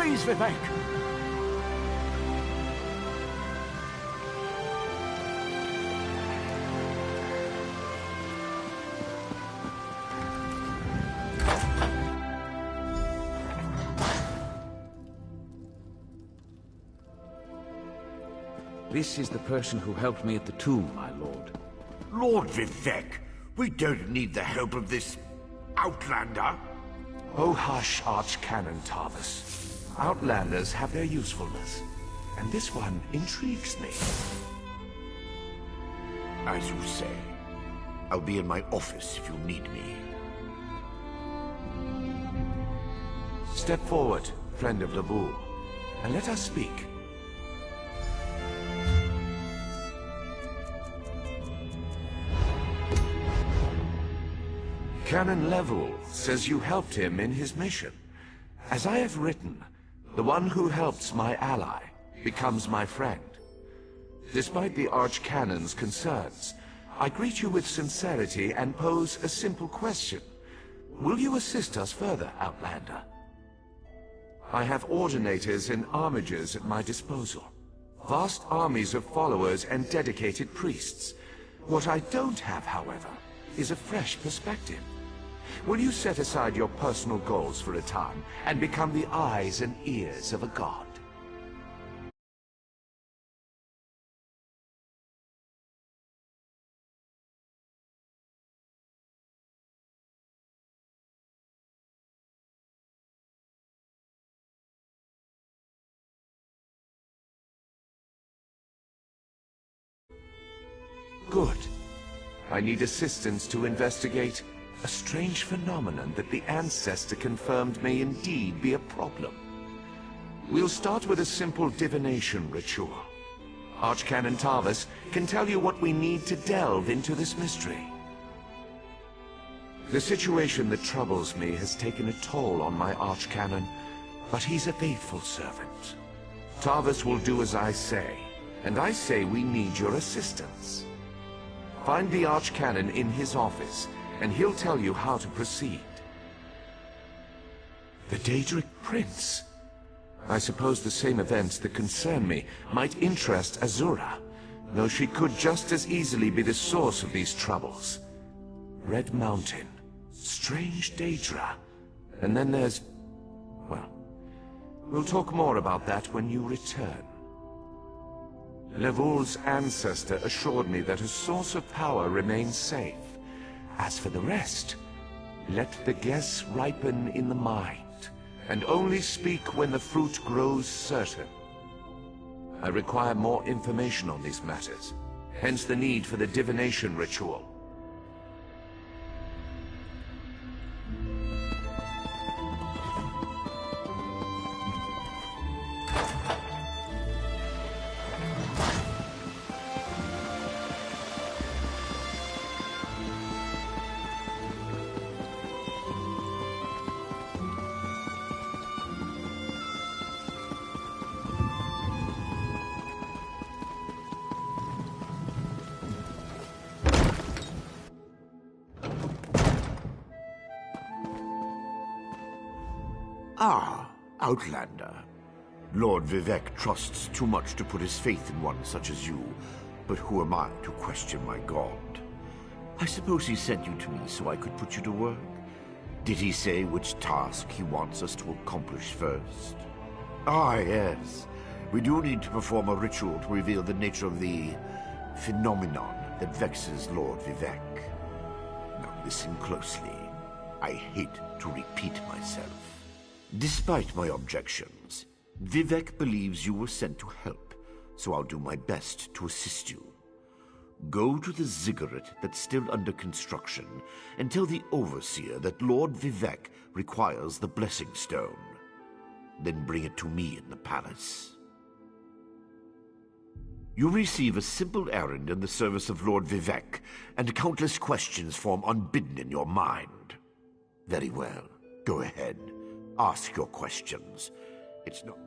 Please, Vivek! This is the person who helped me at the tomb, my lord. Lord Vivek, we don't need the help of this outlander. Oh hush, Archcanon Tarvis. Outlanders have their usefulness, and this one intrigues me. As you say. I'll be in my office if you need me. Step forward, friend of Laboul, and let us speak. Canon Level says you helped him in his mission. As I have written, the one who helps my ally becomes my friend. Despite the Archcanon's concerns, I greet you with sincerity and pose a simple question. Will you assist us further, Outlander? I have ordinators and armigers at my disposal. Vast armies of followers and dedicated priests. What I don't have, however, is a fresh perspective. Will you set aside your personal goals for a time and become the eyes and ears of a god? Good. I need assistance to investigate a strange phenomenon that the Ancestor confirmed may indeed be a problem. We'll start with a simple divination ritual. Archcanon Tarvis can tell you what we need to delve into this mystery. The situation that troubles me has taken a toll on my Archcanon, but he's a faithful servant. Tarvis will do as I say, and I say we need your assistance. Find the Archcanon in his office, and he'll tell you how to proceed. The Daedric Prince. I suppose the same events that concern me might interest Azura, though she could just as easily be the source of these troubles. Red Mountain, strange Daedra, and then there's... well, we'll talk more about that when you return. Levoul's ancestor assured me that a source of power remains safe. As for the rest, let the guess ripen in the mind, and only speak when the fruit grows certain. I require more information on these matters, hence the need for the divination ritual. Ah, Outlander. Lord Vivek trusts too much to put his faith in one such as you, but who am I to question my god? I suppose he sent you to me so I could put you to work? Did he say which task he wants us to accomplish first? Ah, yes. We do need to perform a ritual to reveal the nature of the phenomenon that vexes Lord Vivek. Now listen closely. I hate to repeat myself. Despite my objections, Vivek believes you were sent to help, so I'll do my best to assist you. Go to the ziggurat that's still under construction and tell the overseer that Lord Vivek requires the blessing stone. Then bring it to me in the palace. You receive a simple errand in the service of Lord Vivek, and countless questions form unbidden in your mind. Very well, go ahead. Ask your questions. It's not...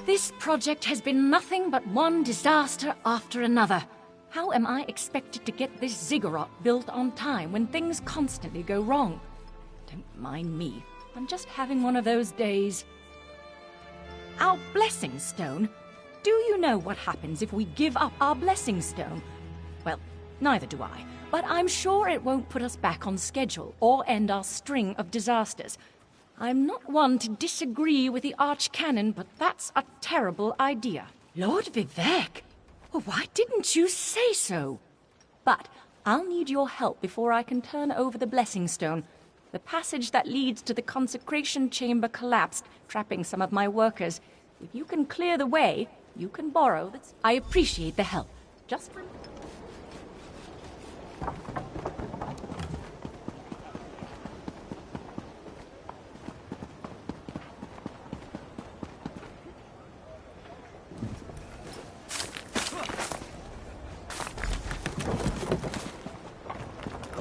This project has been nothing but one disaster after another. How am I expected to get this ziggurat built on time when things constantly go wrong? Don't mind me. I'm just having one of those days. Our blessing stone? Do you know what happens if we give up our blessing stone? Well, neither do I, but I'm sure it won't put us back on schedule or end our string of disasters. I'm not one to disagree with the Archcanon, but that's a terrible idea. Lord Vivek! Well, why didn't you say so? But I'll need your help before I can turn over the Blessing Stone. The passage that leads to the consecration chamber collapsed, trapping some of my workers. If you can clear the way, you can borrow that. I appreciate the help. Just remember.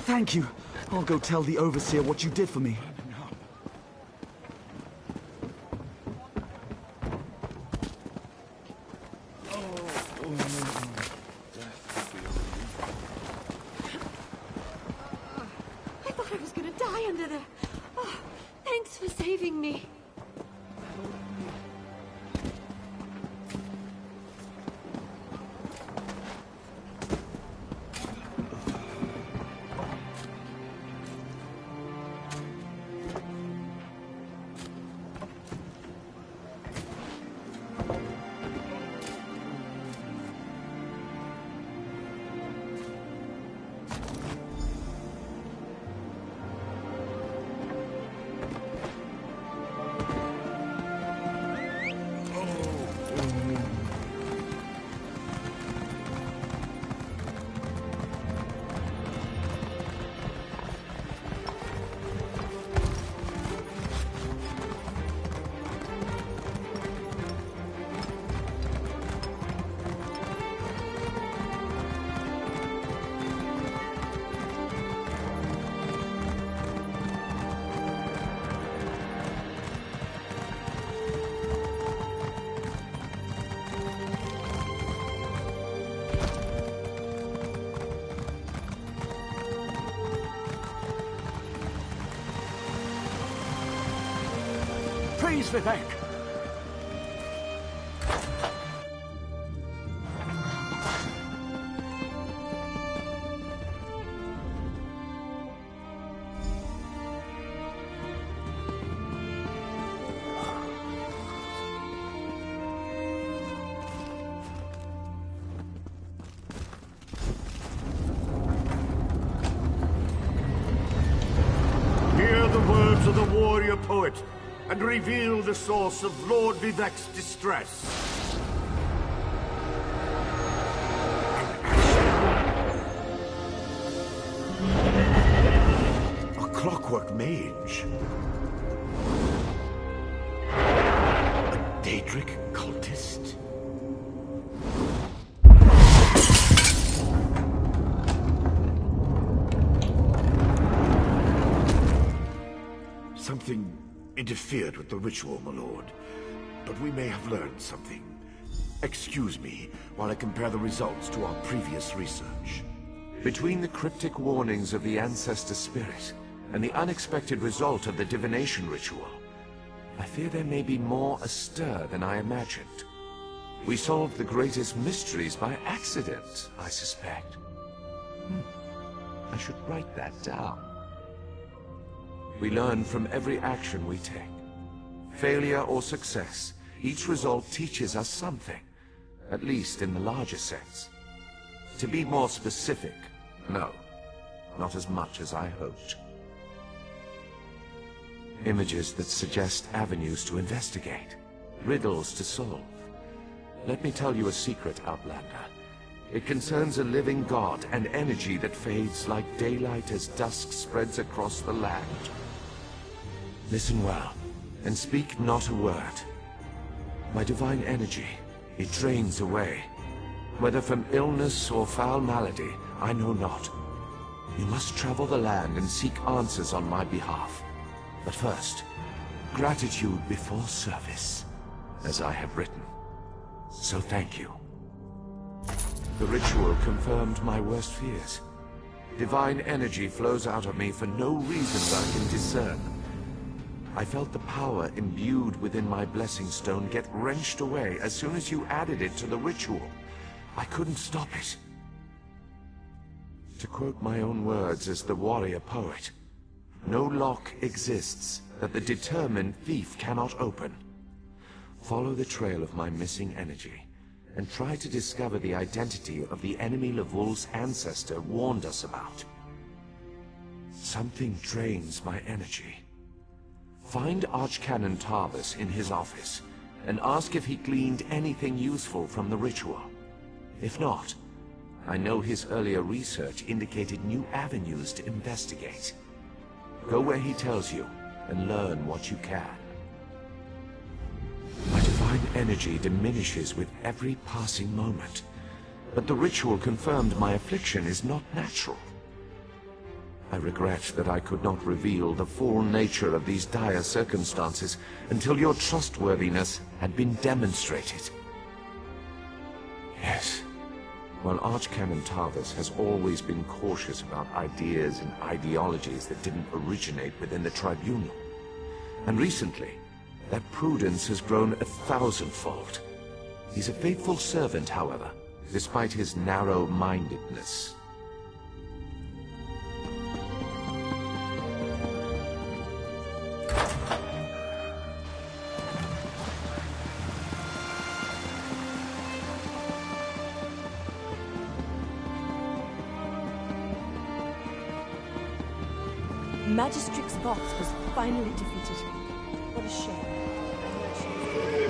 Thank you. I'll go tell the Overseer what you did for me. I thought I was gonna die under there. Oh, thanks for saving me. Praise Vivek! Hear the words of the warrior poet, and reveal the source of Lord Vivek's distress. A clockwork mage. A Daedric cultist. Something interfered with the ritual, my lord. But we may have learned something. Excuse me while I compare the results to our previous research. Between the cryptic warnings of the ancestor spirit and the unexpected result of the divination ritual, I fear there may be more astir than I imagined. We solved the greatest mysteries by accident, I suspect. I should write that down. We learn from every action we take. Failure or success, each result teaches us something, at least in the larger sense. To be more specific, no, not as much as I hoped. Images that suggest avenues to investigate, riddles to solve. Let me tell you a secret, Outlander. It concerns a living god, an energy that fades like daylight as dusk spreads across the land. Listen well, and speak not a word. My divine energy, it drains away. Whether from illness or foul malady, I know not. You must travel the land and seek answers on my behalf. But first, gratitude before service, as I have written. So thank you. The ritual confirmed my worst fears. Divine energy flows out of me for no reasons I can discern. I felt the power imbued within my blessing stone get wrenched away as soon as you added it to the ritual. I couldn't stop it. To quote my own words as the warrior poet, no lock exists that the determined thief cannot open. Follow the trail of my missing energy, and try to discover the identity of the enemy Levol's ancestor warned us about. Something drains my energy. Find Archcanon Tarvis in his office, and ask if he gleaned anything useful from the ritual. If not, I know his earlier research indicated new avenues to investigate. Go where he tells you, and learn what you can. My divine energy diminishes with every passing moment, but the ritual confirmed my affliction is not natural. I regret that I could not reveal the full nature of these dire circumstances until your trustworthiness had been demonstrated. Yes, while Archcanon Tarvis has always been cautious about ideas and ideologies that didn't originate within the Tribunal, and recently, that prudence has grown 1,000-fold. He's a faithful servant, however, despite his narrow-mindedness. Magistrix Vox was finally defeated. What a shame.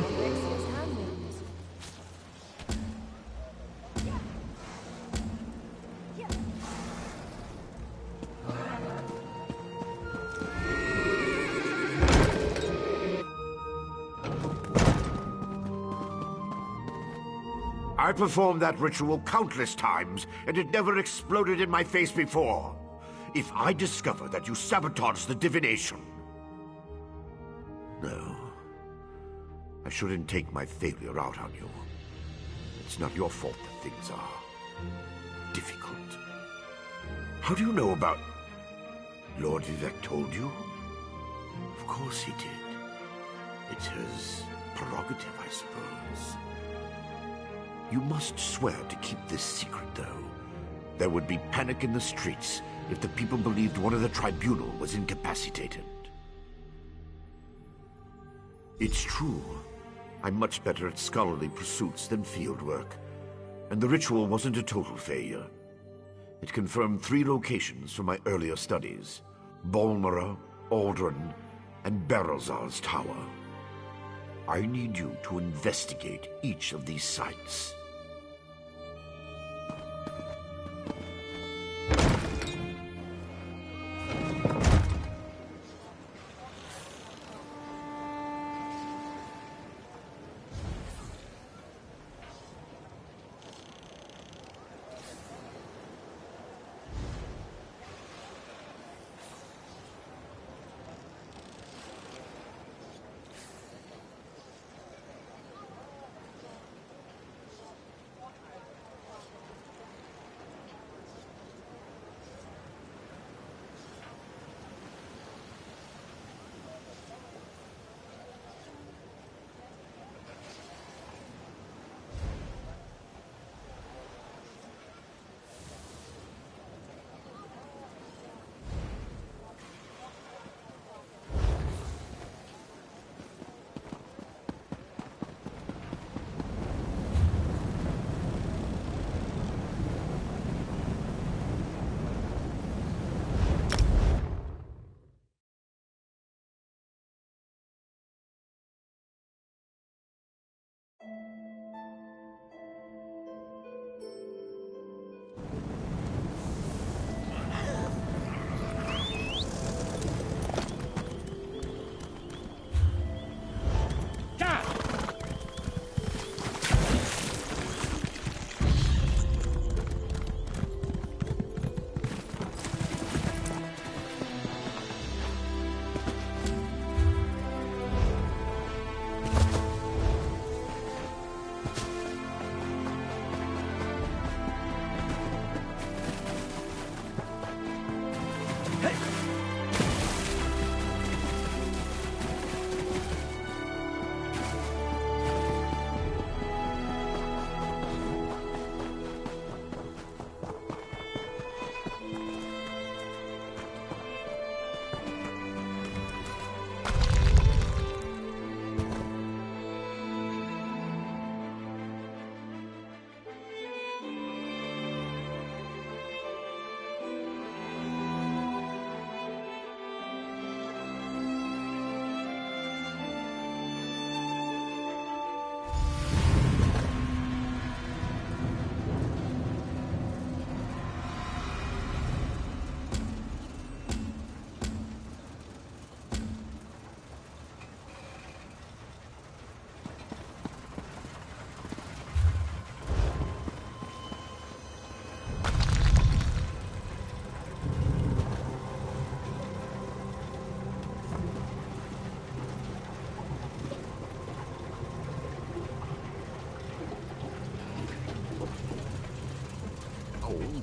Alexia's handmaidens. I performed that ritual countless times, and it never exploded in my face before. If I discover that you sabotaged the divination... No. I shouldn't take my failure out on you. It's not your fault that things are difficult. How do you know about... Lord Vivec told you? Of course he did. It's his prerogative, I suppose. You must swear to keep this secret, though. There would be panic in the streets if the people believed one of the Tribunal was incapacitated. It's true. I'm much better at scholarly pursuits than field work, and the ritual wasn't a total failure. It confirmed 3 locations from my earlier studies: Balmora, Aldrin, and Berelzar's Tower. I need you to investigate each of these sites.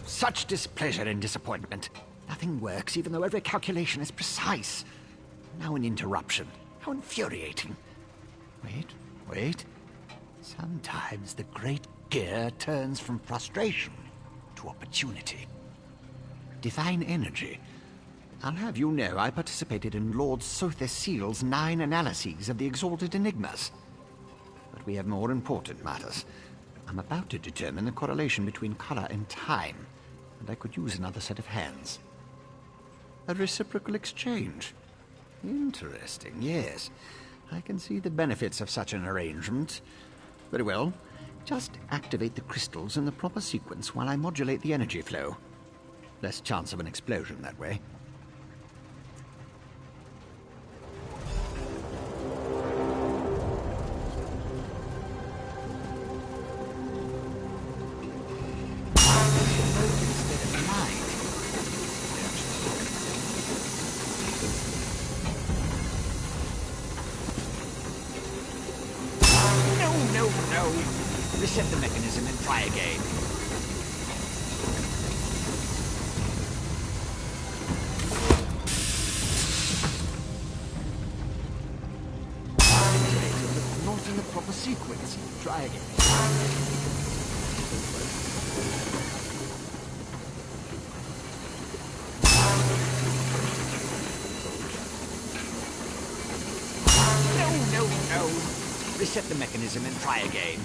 such displeasure and disappointment. Nothing works, even though every calculation is precise. Now an interruption. How infuriating. Wait. Sometimes the great gear turns from frustration to opportunity. Divine energy. I'll have you know I participated in Lord Sother Seal's 9 analyses of the Exalted Enigmas. But we have more important matters. I'm about to determine the correlation between color and time, and I could use another set of hands. A reciprocal exchange. Interesting, yes. I can see the benefits of such an arrangement. Very well. Just activate the crystals in the proper sequence while I modulate the energy flow. Less chance of an explosion that way. No. Reset the mechanism and try again. Not in the proper sequence. Try again. No. Reset the mechanism and try again.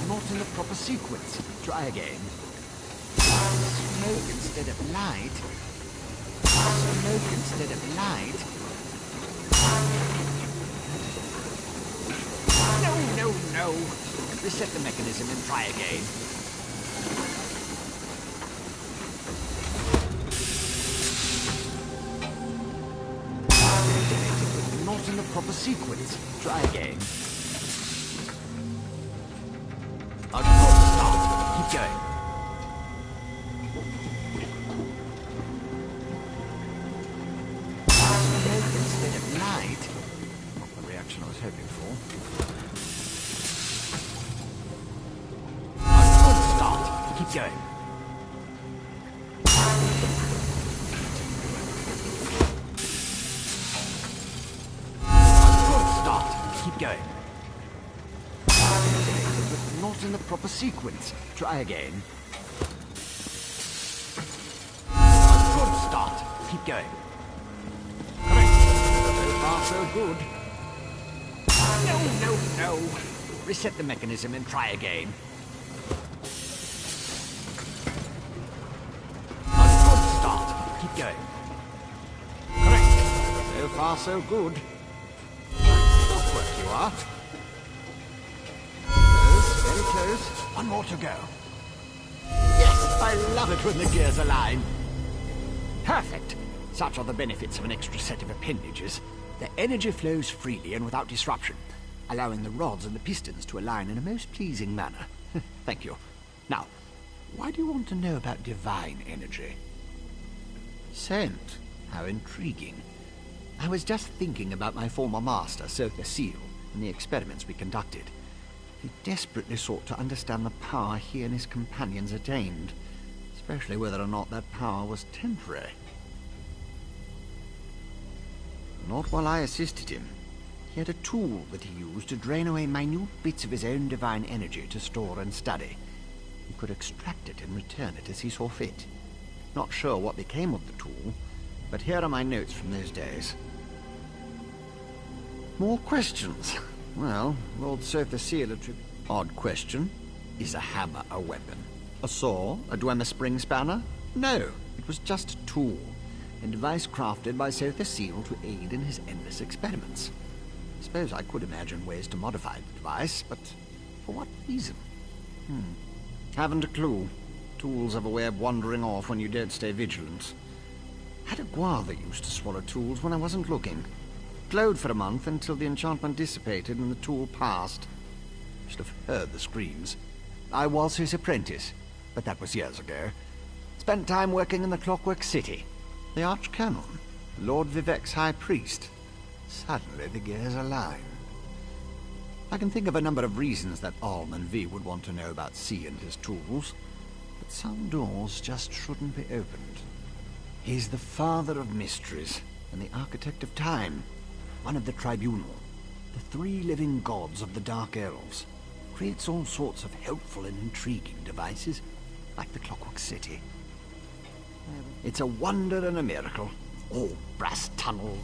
Not in the proper sequence. Try again. Smoke instead of light. Smoke instead of light. No. Reset the mechanism and try again. Not in the proper sequence. Try again. A good start. Keep going. Smoke instead of light. Not the reaction I was hoping for. A good start. Keep going. Going. But not in the proper sequence. Try again. A good start. Keep going. Correct. So far, so good. No. Reset the mechanism and try again. A good start. Keep going. Correct. So far, so good. You are. Close, very close. One more to go. Yes, I love it when the gears align. Perfect. Such are the benefits of an extra set of appendages. The energy flows freely and without disruption, allowing the rods and the pistons to align in a most pleasing manner. Thank you. Now, why do you want to know about divine energy? Scent. How intriguing. I was just thinking about my former master, Sother Seal, and the experiments we conducted. He desperately sought to understand the power he and his companions attained, especially whether or not that power was temporary. Not while I assisted him. He had a tool that he used to drain away minute bits of his own divine energy to store and study. He could extract it and return it as he saw fit. Not sure what became of the tool, but here are my notes from those days. More questions? Well, Lord Sother Seal attributed... Odd question. Is a hammer a weapon? A saw? A Dwemer spring spanner? No, it was just a tool. A device crafted by Sother Seal to aid in his endless experiments. I suppose I could imagine ways to modify the device, but for what reason? Haven't a clue. Tools have a way of wandering off when you don't stay vigilant. Had a guava used to swallow tools when I wasn't looking. Glowed for a month until the enchantment dissipated and the tool passed. Should have heard the screams. I was his apprentice, but that was years ago. Spent time working in the Clockwork City. The Archcanon, Lord Vivek's High Priest. Suddenly the gears align. I can think of a number of reasons that Alm and V would want to know about C and his tools, but some doors just shouldn't be opened. He's the father of mysteries and the architect of time, one of the Tribunal, the three living gods of the Dark Elves. Creates all sorts of helpful and intriguing devices, like the Clockwork City. It's a wonder and a miracle. All brass tunnels,